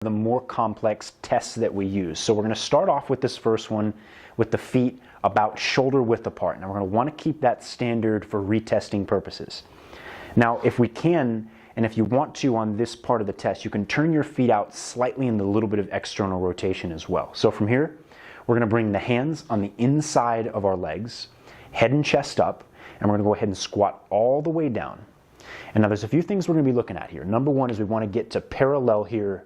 the more complex tests that we use. So we're going to start off with this first one with the feet about shoulder width apart. Now we're going to want to keep that standard for retesting purposes. Now if we can, and if you want to on this part of the test, you can turn your feet out slightly in a little bit of external rotation as well. So from here, we're going to bring the hands on the inside of our legs, head and chest up, and we're going to go ahead and squat all the way down. And now there's a few things we're going to be looking at here. Number one is we want to get to parallel here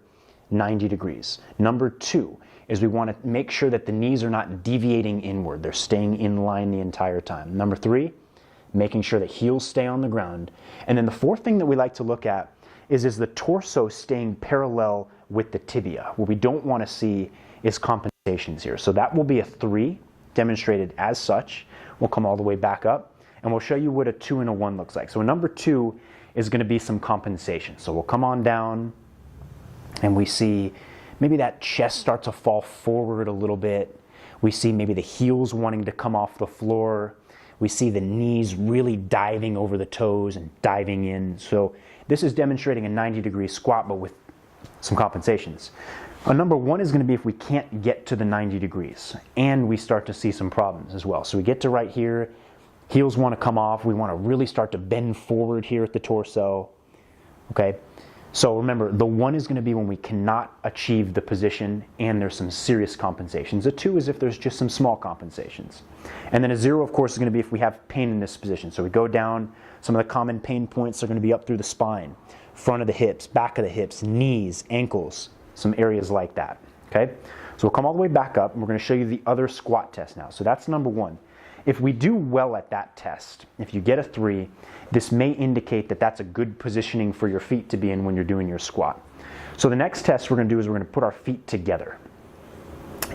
90 degrees. Number two is we want to make sure that the knees are not deviating inward. They're staying in line the entire time. Number three, making sure that heels stay on the ground. And then the fourth thing that we like to look at is the torso staying parallel with the tibia. What we don't want to see is compensations here. So that will be a 3 demonstrated as such. We'll come all the way back up and we'll show you what a 2 and a 1 looks like. So a number 2 is going to be some compensation. So we'll come on down and we see maybe that chest start to fall forward a little bit. We see maybe the heels wanting to come off the floor. We see the knees really diving over the toes and diving in. So this is demonstrating a 90-degree squat, but with some compensations. A number 1 is going to be if we can't get to the 90 degrees and we start to see some problems as well. So we get to right here, heels want to come off. We want to really start to bend forward here at the torso. Okay. So remember, the 1 is going to be when we cannot achieve the position and there's some serious compensations. A 2 is if there's just some small compensations. And then a 0, of course, is going to be if we have pain in this position. So we go down, some of the common pain points are going to be up through the spine, front of the hips, back of the hips, knees, ankles, some areas like that. Okay? So we'll come all the way back up and we're going to show you the other squat test now. So that's number 1. If we do well at that test, if you get a 3, this may indicate that that's a good positioning for your feet to be in when you're doing your squat. So the next test we're going to do is we're going to put our feet together.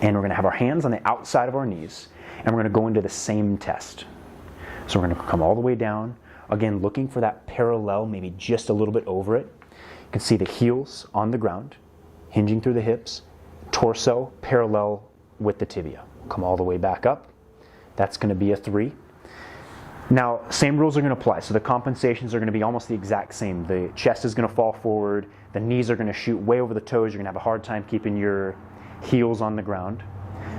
And we're going to have our hands on the outside of our knees. And we're going to go into the same test. So we're going to come all the way down. Again, looking for that parallel, maybe just a little bit over it. You can see the heels on the ground, hinging through the hips, torso parallel with the tibia. Come all the way back up. That's going to be a 3. Now, same rules are going to apply. So the compensations are going to be almost the exact same. The chest is going to fall forward. The knees are going to shoot way over the toes. You're going to have a hard time keeping your heels on the ground.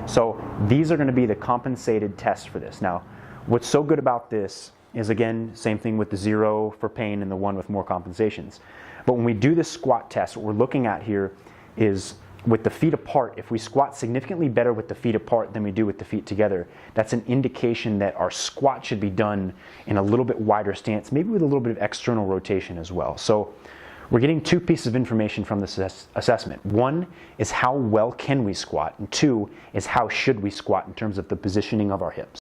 So these are going to be the compensated tests for this. Now, what's so good about this is, again, same thing with the 0 for pain and the 1 with more compensations. But when we do this squat test, what we're looking at here is with the feet apart. If we squat significantly better with the feet apart than we do with the feet together, that's an indication that our squat should be done in a little bit wider stance, maybe with a little bit of external rotation as well. So we're getting 2 pieces of information from this assessment. 1 is how well can we squat, and 2 is how should we squat in terms of the positioning of our hips.